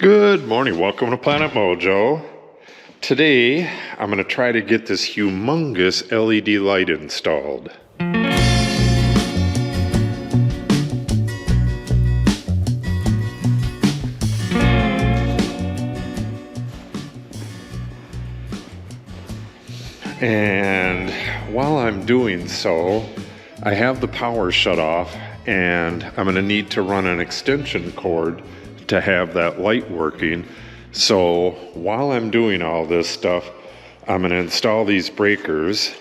Good morning, welcome to Planet Mojo. Today, I'm going to try to get this humongous LED light installed. And while I'm doing so, I have the power shut off and I'm going to need to run an extension cord to have that light working. So while I'm doing all this stuff, I'm going to install these breakers.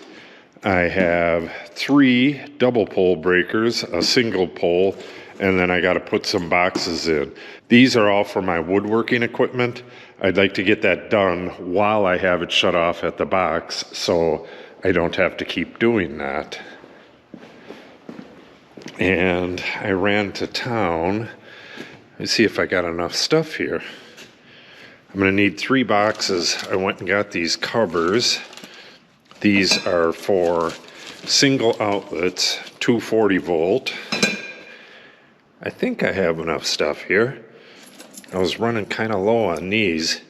I have 3 double pole breakers, a single pole, and then I got to put some boxes in. These are all for my woodworking equipment. I'd like to get that done while I have it shut off at the box so I don't have to keep doing that. And I ran to town. Let's see if I got enough stuff here. I'm going to need 3 boxes. I went and got these covers. These are for single outlets, 240 volt. I think I have enough stuff here. I was running kind of low on these.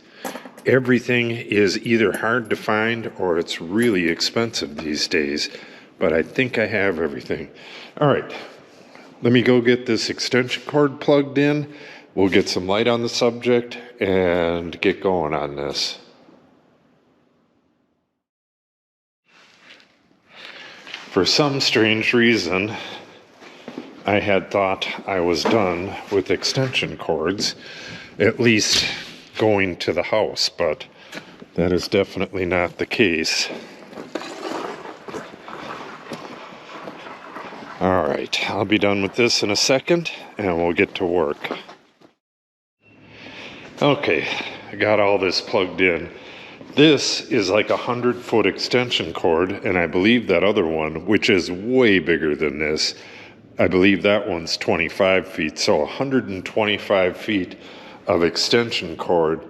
Everything is either hard to find or it's really expensive these days, but I think I have everything. All right, let me go get this extension cord plugged in. We'll get some light on the subject and get going on this. For some strange reason, I had thought I was done with extension cords, at least going to the house, but that is definitely not the case. All right, I'll be done with this in a second and we'll get to work. Okay, I got all this plugged in. This is like a 100-foot extension cord, and I believe that other one, which is way bigger than this, I believe that one's 25 feet. So 125 feet of extension cord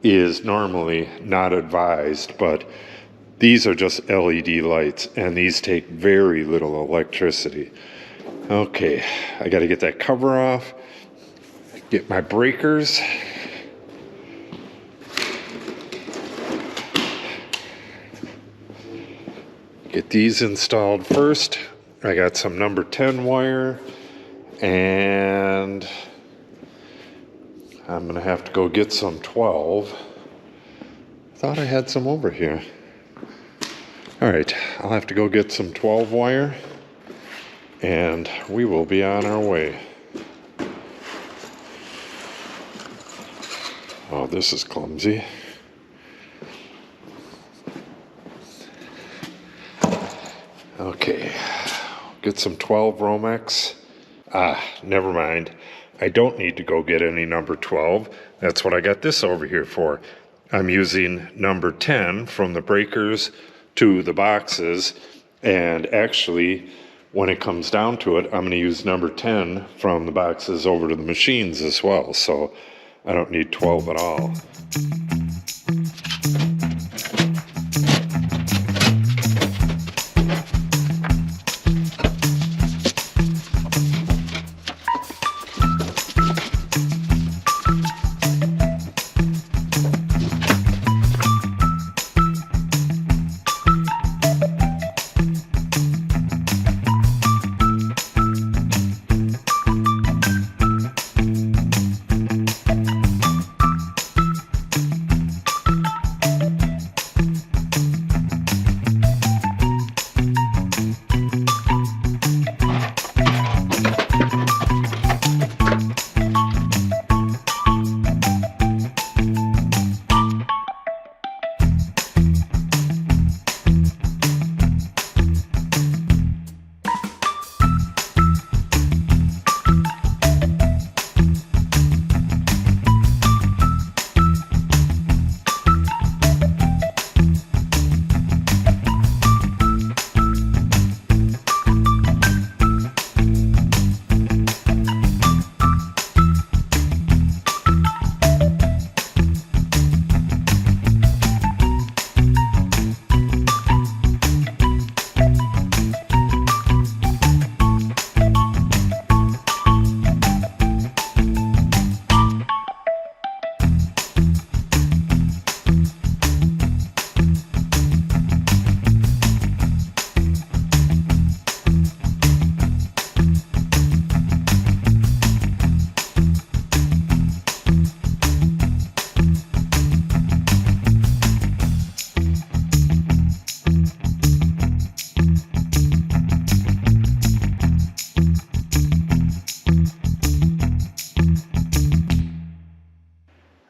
is normally not advised, but these are just LED lights, and these take very little electricity. Okay, I got to get that cover off, get my breakers. Get these installed first. I got some number 10 wire, and I'm gonna have to go get some 12. Thought I had some over here. All right, I'll have to go get some 12 wire, and we will be on our way. Oh, this is clumsy. Okay, get some 12 Romex. Never mind. I don't need to go get any number 12. That's what I got this over here for. I'm using number 10 from the breakers to the boxes, and actually, when it comes down to it, I'm going to use number 10 from the boxes over to the machines as well, so I don't need 12 at all.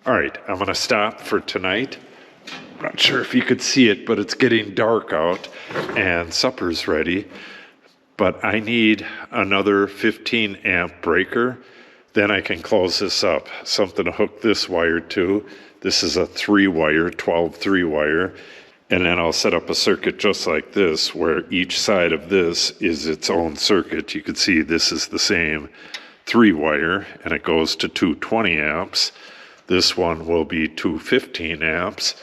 All right, I'm gonna stop for tonight. Not sure if you could see it, but it's getting dark out and supper's ready. But I need another 15 amp breaker. Then I can close this up. Something to hook this wire to. This is a 3-wire, 12 3-wire. And then I'll set up a circuit just like this, where each side of this is its own circuit. You can see this is the same 3-wire, and it goes to 220 amps. This one will be 215 amps.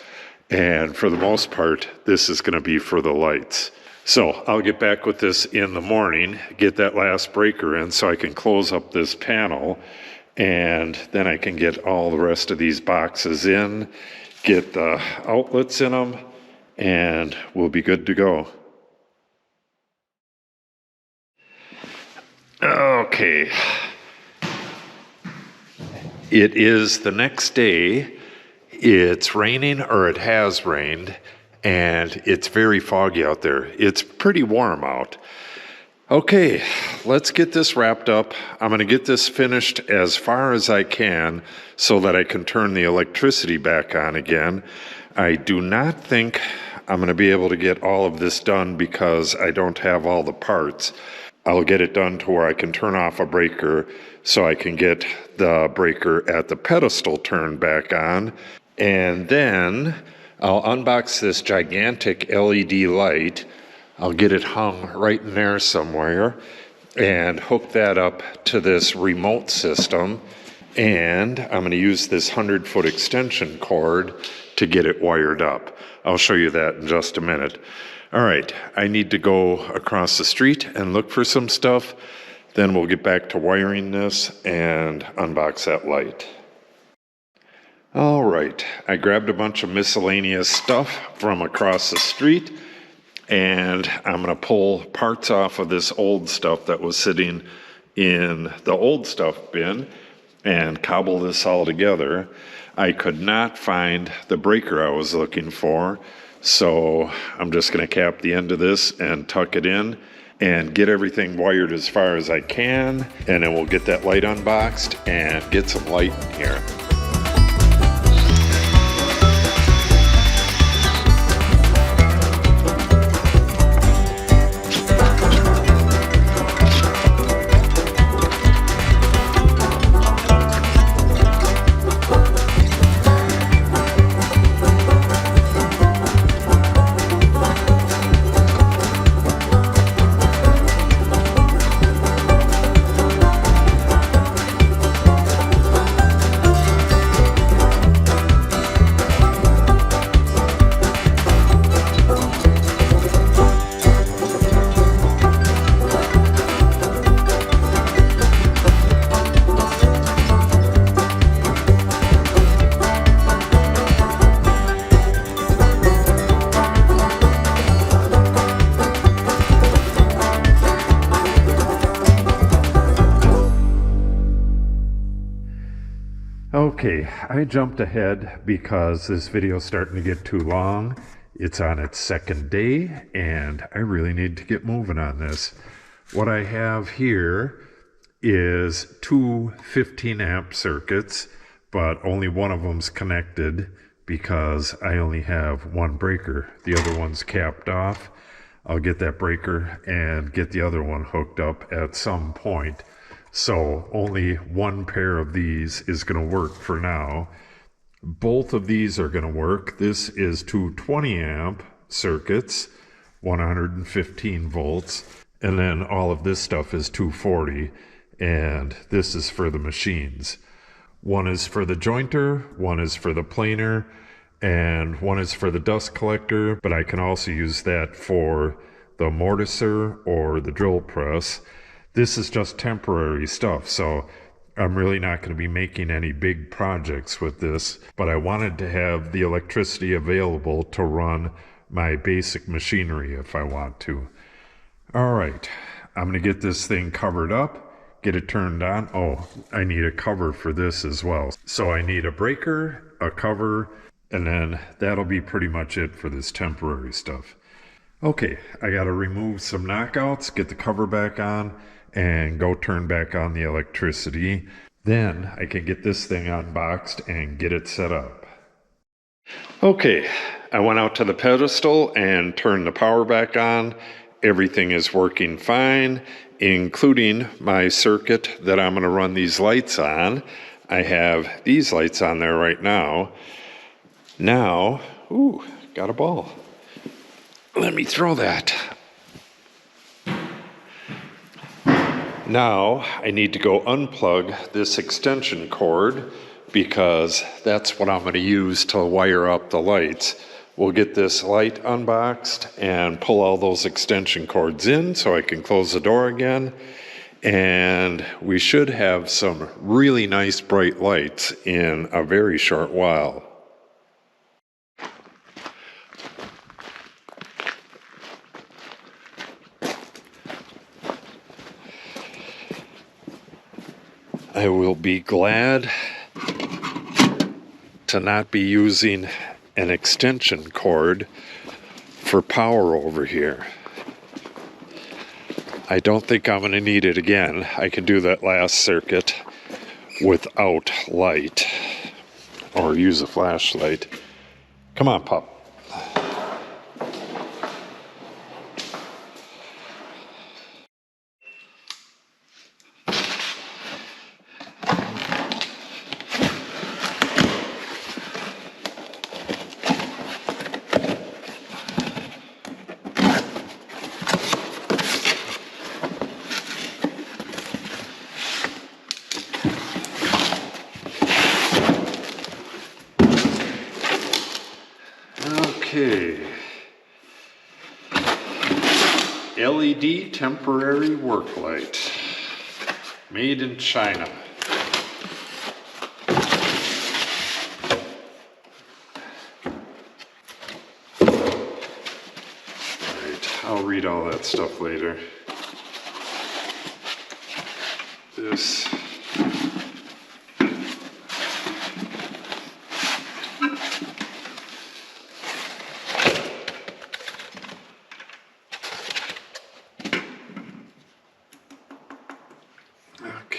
And for the most part, this is going to be for the lights. So I'll get back with this in the morning, get that last breaker in so I can close up this panel, and then I can get all the rest of these boxes in, get the outlets in them, and we'll be good to go. Okay. It is the next day. It's raining, or it has rained, and it's very foggy out there. It's pretty warm out. Okay, let's get this wrapped up. I'm going to get this finished as far as I can so that I can turn the electricity back on again. I do not think I'm going to be able to get all of this done because I don't have all the parts. I'll get it done to where I can turn off a breaker so I can get the breaker at the pedestal turned back on. And then I'll unbox this gigantic LED light. I'll get it hung right in there somewhere and hook that up to this remote system. And I'm going to use this 100-foot extension cord to get it wired up. I'll show you that in just a minute. All right, I need to go across the street and look for some stuff. Then we'll get back to wiring this and unbox that light. All right, I grabbed a bunch of miscellaneous stuff from across the street, and I'm going to pull parts off of this old stuff that was sitting in the old stuff bin and cobble this all together. I could not find the breaker I was looking for, so I'm just going to cap the end of this and tuck it in and get everything wired as far as I can, and then we'll get that light unboxed and get some light in here. Okay, I jumped ahead because this video is starting to get too long. It's on its second day, and I really need to get moving on this. What I have here is two 15 amp circuits, but only one of them's connected because I only have one breaker. The other one's capped off. I'll get that breaker and get the other one hooked up at some point. So only one pair of these is going to work for now. Both of these are going to work. This is two 20 amp circuits, 115 volts, and then all of this stuff is 240, and this is for the machines. One is for the jointer, one is for the planer, and one is for the dust collector, but I can also use that for the mortiser or the drill press. This is just temporary stuff, so I'm really not going to be making any big projects with this, but I wanted to have the electricity available to run my basic machinery if I want to. All right, I'm going to get this thing covered up, get it turned on. Oh, I need a cover for this as well. So I need a breaker, a cover, and then that'll be pretty much it for this temporary stuff. Okay, I got to remove some knockouts, get the cover back on, and go turn back on the electricity. Then I can get this thing unboxed and get it set up. Okay, I went out to the pedestal and turned the power back on. Everything is working fine, including my circuit that I'm going to run these lights on. I have these lights on there right now. Now, ooh, got a ball. Let me throw that. Now I need to go unplug this extension cord because that's what I'm going to use to wire up the lights. We'll get this light unboxed and pull all those extension cords in so I can close the door again. And we should have some really nice bright lights in a very short while. I will be glad to not be using an extension cord for power over here. I don't think I'm going to need it again. I can do that last circuit without light or use a flashlight. Come on, pup. Okay. LED temporary work light. Made in China. Alright, I'll read all that stuff later. This.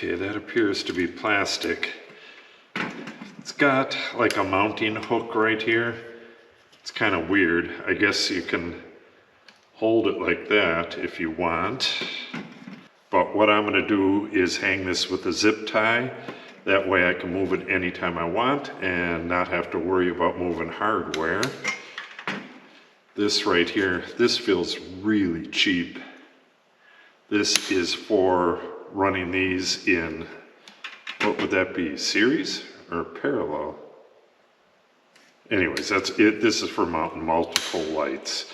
Okay, that appears to be plastic. It's got like a mounting hook right here. It's kind of weird. I guess you can hold it like that if you want. But what I'm going to do is hang this with a zip tie. That way I can move it anytime I want and not have to worry about moving hardware. This right here, this feels really cheap. This is for running these in, what would that be, series or parallel? Anyways, that's it. This is for mounting multiple lights.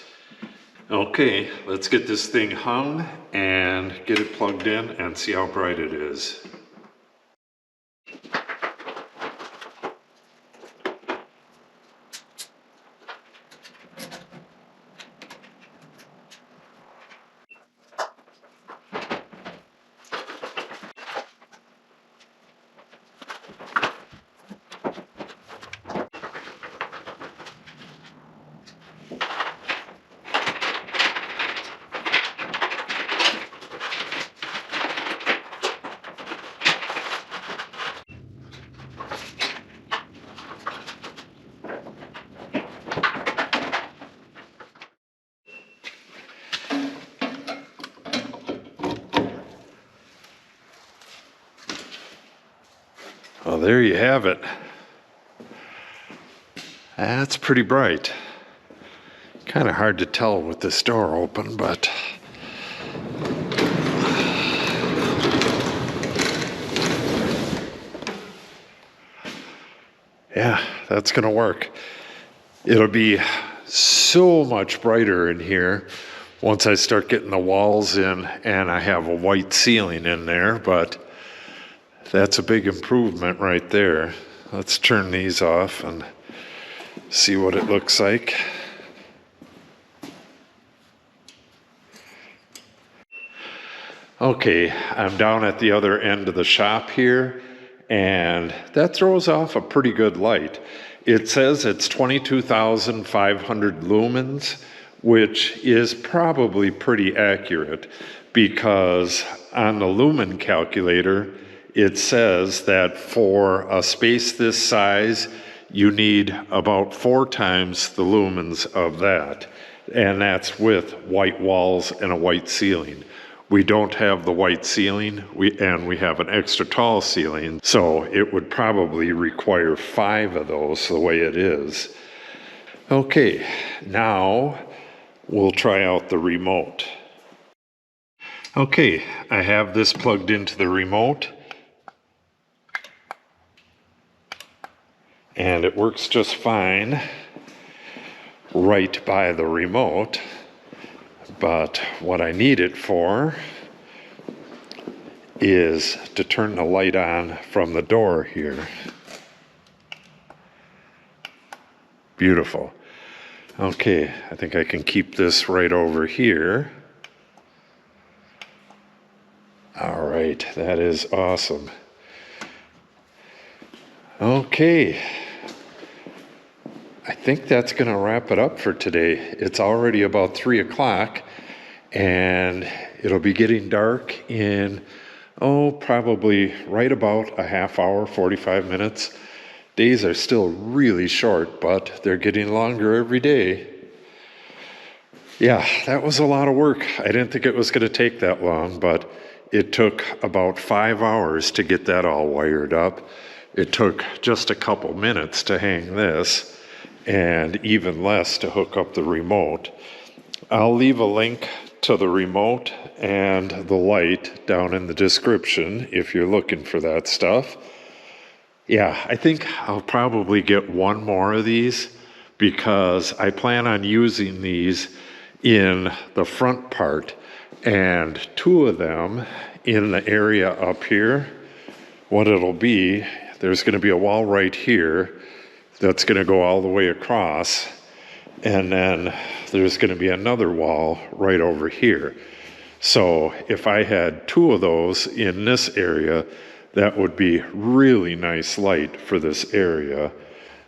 Okay, let's get this thing hung and get it plugged in and see how bright it is. Well, there you have it. That's pretty bright. Kind of hard to tell with this door open, but yeah, that's gonna work. It'll be so much brighter in here once I start getting the walls in and I have a white ceiling in there, but that's a big improvement right there. Let's turn these off and see what it looks like. Okay, I'm down at the other end of the shop here, and that throws off a pretty good light. It says it's 22,500 lumens, which is probably pretty accurate because on the lumen calculator, it says that for a space this size, you need about 4 times the lumens of that. And that's with white walls and a white ceiling. We don't have the white ceiling, and we have an extra tall ceiling, so it would probably require 5 of those the way it is. Okay, now we'll try out the remote. Okay, I have this plugged into the remote, and it works just fine right by the remote. But what I need it for is to turn the light on from the door here. Beautiful. Okay, I think I can keep this right over here. All right, that is awesome. Okay, I think that's going to wrap it up for today. It's already about 3 o'clock, and it'll be getting dark in, probably right about a half hour, 45 minutes. Days are still really short, but they're getting longer every day. Yeah, that was a lot of work. I didn't think it was going to take that long, but it took about 5 hours to get that all wired up. It took just a couple minutes to hang this, and even less to hook up the remote. I'll leave a link to the remote and the light down in the description if you're looking for that stuff. Yeah, I think I'll probably get 1 more of these because I plan on using these in the front part, and 2 of them in the area up here. What it'll be, there's going to be a wall right here that's going to go all the way across, and then there's going to be another wall right over here. So if I had 2 of those in this area, that would be really nice light for this area.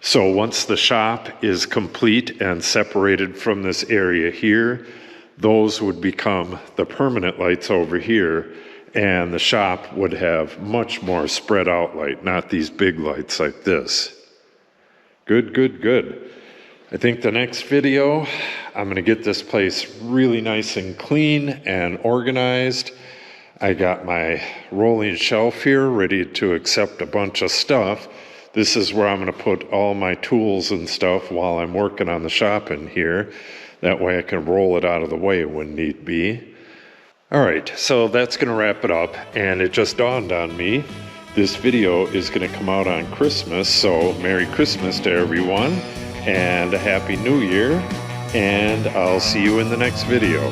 So once the shop is complete and separated from this area here, those would become the permanent lights over here, and the shop would have much more spread out light, not these big lights like this. Good, good, good. I think the next video, I'm going to get this place really nice and clean and organized. I got my rolling shelf here ready to accept a bunch of stuff. This is where I'm going to put all my tools and stuff while I'm working on the shop in here. That way I can roll it out of the way when need be. All right, so that's going to wrap it up, and it just dawned on me. This video is going to come out on Christmas, so Merry Christmas to everyone, and a Happy New Year, and I'll see you in the next video.